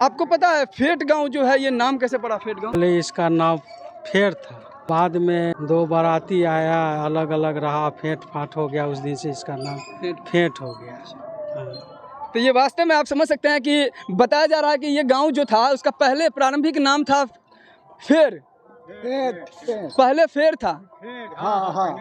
आपको पता है फेट गांव जो है ये नाम कैसे पड़ा फेट गांव? पहले इसका नाम फेर था, बाद में दो बाराती आया, अलग अलग रहा, फेंट फाट हो गया, उस दिन से इसका नाम फेंट हो गया। हाँ। तो ये वास्तव में आप समझ सकते हैं कि बताया जा रहा है कि ये गांव जो था उसका पहले प्रारंभिक नाम था फेर। पहले फेर था।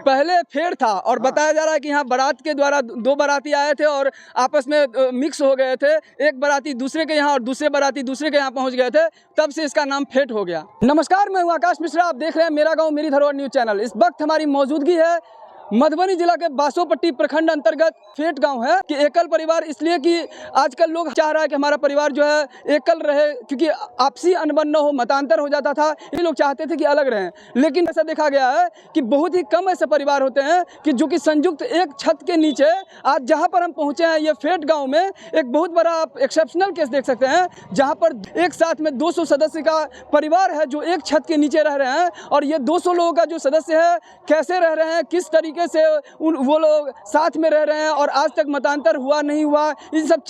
पहले फेर था और बताया जा रहा है कि यहाँ बारात के द्वारा दो बाराती आए थे और आपस में मिक्स हो गए थे। एक बाराती दूसरे के यहाँ और दूसरे बाराती दूसरे के यहाँ पहुँच गए थे, तब से इसका नाम फेट हो गया। नमस्कार, मैं हूँ आकाश मिश्रा, आप देख रहे हैं मेरा गाँव मेरी धरोहर न्यूज़ चैनल। इस वक्त हमारी मौजूदगी है मधुबनी जिला के बासोपट्टी प्रखंड अंतर्गत फेट गांव है कि एकल परिवार, इसलिए कि आजकल लोग चाह रहा है कि हमारा परिवार जो है एकल रहे, क्योंकि आपसी अनबन न हो, मतांतर हो जाता था, ये लोग चाहते थे कि अलग रहें। लेकिन ऐसा देखा गया है कि बहुत ही कम ऐसे परिवार होते हैं कि जो कि संयुक्त एक छत के नीचे, आज जहाँ पर हम पहुँचे हैं ये फेट गाँव में एक बहुत बड़ा आप एक्सेप्शनल केस देख सकते हैं, जहाँ पर एक साथ में 200 सदस्य का परिवार है जो एक छत के नीचे रह रहे हैं। और ये 200 लोगों का जो सदस्य है कैसे रह रहे हैं, किस तरीके से वो लोग साथ में रह रहे हैं और आज तक मतांतर हुआ नहीं हुआ, इन सब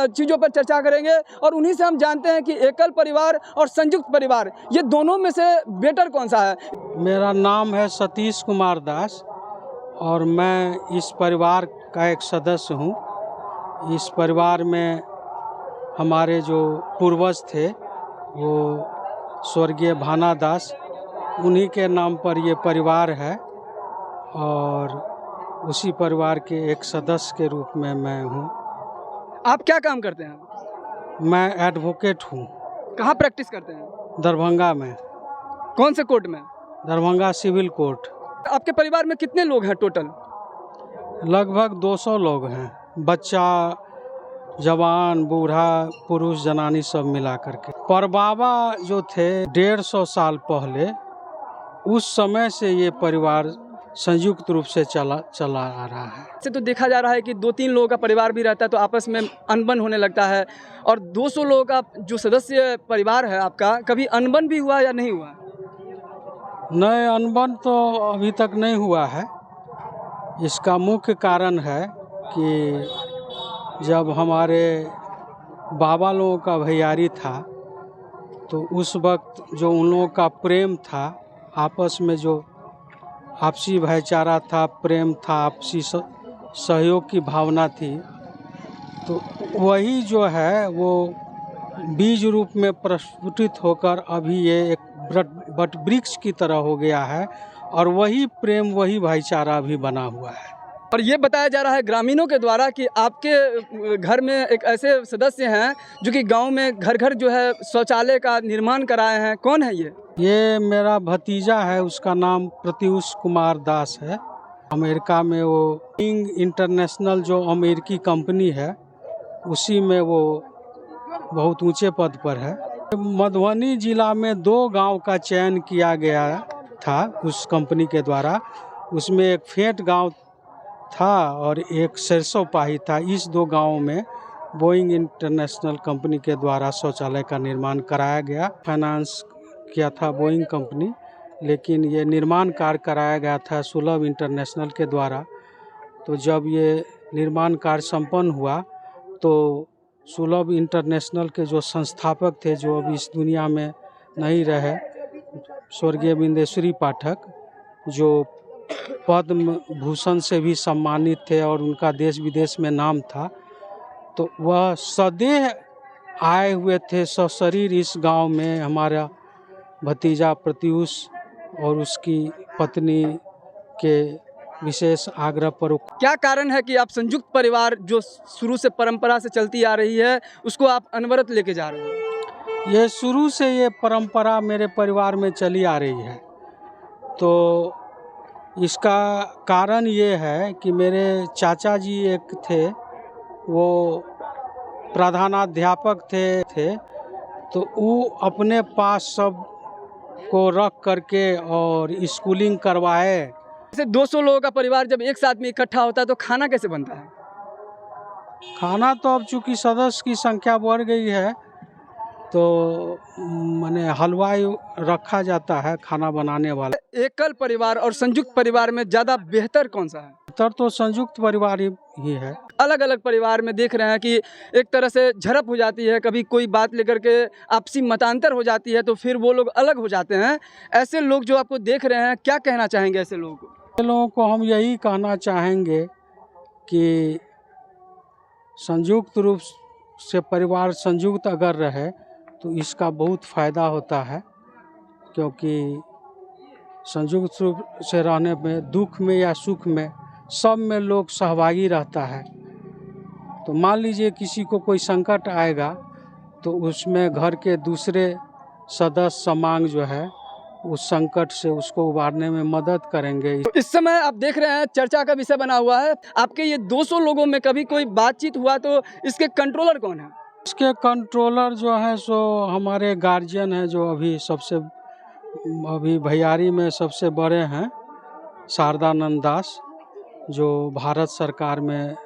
चीज़ों पर चर्चा करेंगे। और उन्हीं से हम जानते हैं कि एकल परिवार और संयुक्त परिवार, ये दोनों में से बेटर कौन सा है। मेरा नाम है सतीश कुमार दास और मैं इस परिवार का एक सदस्य हूँ। इस परिवार में हमारे जो पूर्वज थे वो स्वर्गीय भाना दास, उन्हीं के नाम पर ये परिवार है और उसी परिवार के एक सदस्य के रूप में मैं हूँ। आप क्या काम करते हैं? मैं एडवोकेट हूँ। कहाँ प्रैक्टिस करते हैं? दरभंगा में। कौन से कोर्ट में? Darbhanga civil court. आपके परिवार में कितने लोग हैं टोटल? लगभग 200 लोग हैं, बच्चा, जवान, बूढ़ा, पुरुष, जनानी सब मिला करके। परबाबा जो थे 150 साल पहले, उस समय से ये परिवार संयुक्त रूप से चला आ रहा है। से तो देखा जा रहा है कि 2-3 लोगों का परिवार भी रहता है तो आपस में अनबन होने लगता है, और 200 लोगों का जो सदस्य परिवार है आपका, कभी अनबन भी हुआ या नहीं हुआ? नहीं, अनबन तो अभी तक नहीं हुआ है। इसका मुख्य कारण है कि जब हमारे बाबा लोगों का भैयारी था तो उस वक्त जो उन लोगों का प्रेम था, आपस में जो आपसी भाईचारा था, प्रेम था, आपसी सहयोग की भावना थी, तो वही जो है वो बीज रूप में प्रस्फुटित होकर अभी ये एक बट वृक्ष की तरह हो गया है और वही प्रेम, वही भाईचारा अभी बना हुआ है। और ये बताया जा रहा है ग्रामीणों के द्वारा कि आपके घर में एक ऐसे सदस्य हैं जो कि गांव में घर घर जो है शौचालय का निर्माण कराए हैं। कौन है ये? ये मेरा भतीजा है, उसका नाम प्रत्युष कुमार दास है। अमेरिका में वो बोइंग इंटरनेशनल जो अमेरिकी कंपनी है उसी में वो बहुत ऊंचे पद पर है। मधुबनी जिला में 2 गांव का चयन किया गया था उस कंपनी के द्वारा। उसमें एक फेट गांव था और एक सरसोपाही था। इस 2 गांवों में बोइंग इंटरनेशनल कंपनी के द्वारा शौचालय का निर्माण कराया गया। फाइनेंस किया था बोइंग कंपनी, लेकिन ये निर्माण कार्य कराया गया था सुलभ इंटरनेशनल के द्वारा। तो जब ये निर्माण कार्य संपन्न हुआ तो सुलभ इंटरनेशनल के जो संस्थापक थे, जो अब इस दुनिया में नहीं रहे, स्वर्गीय बिंदेश्वरी पाठक, जो पद्म भूषण से भी सम्मानित थे और उनका देश विदेश में नाम था, तो वह सदैव आए हुए थे सशरीर इस गांव में। हमारा भतीजा प्रत्युष और उसकी पत्नी के विशेष आग्रह पर। क्या कारण है कि आप संयुक्त परिवार जो शुरू से परंपरा से चलती आ रही है उसको आप अनवरत लेके जा रहे हो? ये शुरू से ये परंपरा मेरे परिवार में चली आ रही है। तो इसका कारण ये है कि मेरे चाचा जी एक थे, वो प्रधानाध्यापक थे, तो वो अपने पास सब को रख करके और स्कूलिंग करवाए। जैसे 200 लोगों का परिवार जब एक साथ में इकट्ठा होता है तो खाना कैसे बनता है? खाना तो अब चूँकि सदस्य की संख्या बढ़ गई है तो माने हलवाई रखा जाता है खाना बनाने वाला। एकल परिवार और संयुक्त परिवार में ज़्यादा बेहतर कौन सा है? बेहतर तो संयुक्त परिवार ही है। अलग अलग परिवार में देख रहे हैं कि एक तरह से झड़प हो जाती है, कभी कोई बात लेकर के आपसी मतांतर हो जाती है तो फिर वो लोग अलग हो जाते हैं। ऐसे लोग जो आपको देख रहे हैं, क्या कहना चाहेंगे ऐसे लोगों को? ऐसे लोगों को हम यही कहना चाहेंगे कि संयुक्त रूप से परिवार संयुक्त अगर रहे तो इसका बहुत फ़ायदा होता है, क्योंकि संयुक्त रूप से रहने में दुख में या सुख में सब में लोग सहभागी रहता है। तो मान लीजिए किसी को कोई संकट आएगा तो उसमें घर के दूसरे सदस्य समांग जो है उस संकट से उसको उबारने में मदद करेंगे। इस समय आप देख रहे हैं चर्चा का विषय बना हुआ है, आपके ये 200 लोगों में कभी कोई बातचीत हुआ तो इसके कंट्रोलर कौन है? इसके कंट्रोलर जो है सो हमारे गार्जियन हैं, जो अभी भैयारी में सबसे बड़े हैं, शारदानंद दास, जो भारत सरकार में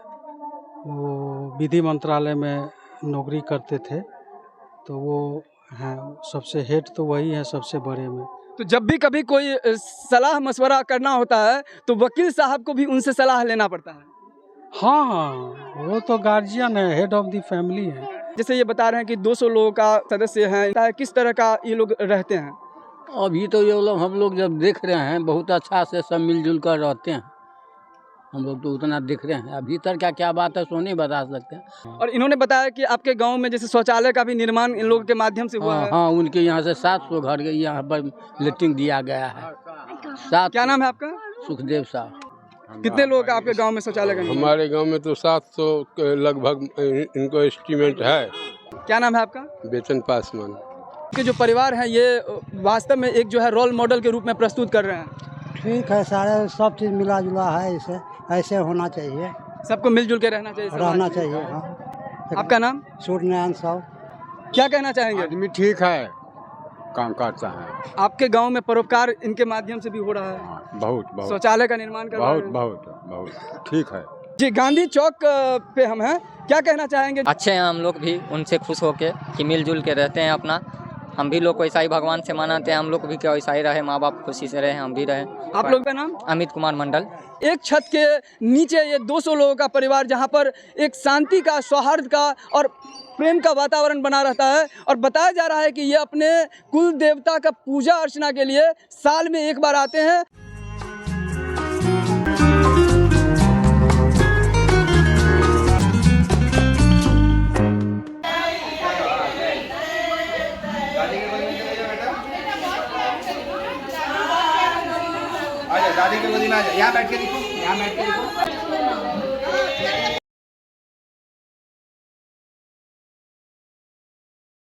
वो विधि मंत्रालय में नौकरी करते थे, तो वो हैं सबसे हेड, तो वही है सबसे बड़े में। तो जब भी कभी कोई सलाह मशवरा करना होता है तो वकील साहब को भी उनसे सलाह लेना पड़ता है? हाँ, वो तो गार्जियन है, हेड ऑफ द फैमिली है। जैसे ये बता रहे हैं कि 200 लोगों का सदस्य हैं, किस तरह का ये लोग रहते हैं? अभी तो ये लोग हम लोग जब देख रहे हैं बहुत अच्छा से सब मिलजुल कर रहते हैं। हम लोग तो उतना देख रहे हैं, अभी तक क्या बात है सो नहीं बता सकते हैं। और इन्होंने बताया कि आपके गांव में जैसे शौचालय का भी निर्माण इन लोगों के माध्यम से हुआ है। हाँ, उनके यहाँ से 700 घर के यहाँ पर लेटरिन दिया गया है। क्या नाम है आपका? सुखदेव साहब। कितने लोग आपके गांव में शौचालय का निर्माण? हमारे गांव में तो 700 के लगभग इनको एस्टीमेट है। क्या नाम है आपका? वेतन पासवान। के जो परिवार है ये वास्तव में एक जो है रोल मॉडल के रूप में प्रस्तुत कर रहे हैं। ठीक है, सारे सब चीज़ मिला जुला है, इसे ऐसे होना चाहिए, सबको मिलजुल के रहना चाहिए, रहना चाहिए। हाँ। आपका नाम? सूर्यनारायण साहब। क्या कहना चाहेंगे? आदमी ठीक है, काम करता है। आपके गांव में परोपकार इनके माध्यम से भी हो रहा है, बहुत शौचालय का निर्माण कर रहे हैं। बहुत ठीक है। जी, गांधी चौक पे हम हैं, क्या कहना चाहेंगे? अच्छे हैं हम लोग भी उनसे खुश होके कि मिलजुल के रहते हैं अपना। हम भी लोग को ऐसा ही भगवान से मनाते हैं, हम लोग भी क्या ऐसा ही रहे, माँ बाप खुशी से रहे, हम भी रहे। आप लोग का नाम? अमित कुमार मंडल। एक छत के नीचे ये 200 लोगों का परिवार, जहाँ पर एक शांति का, सौहार्द का और प्रेम का वातावरण बना रहता है। और बताया जा रहा है कि ये अपने कुल देवता का पूजा अर्चना के लिए साल में एक बार आते हैं। दादी के गोदी में आ जा, यहाँ बैठ के देखो, यहाँ बैठ के देखो।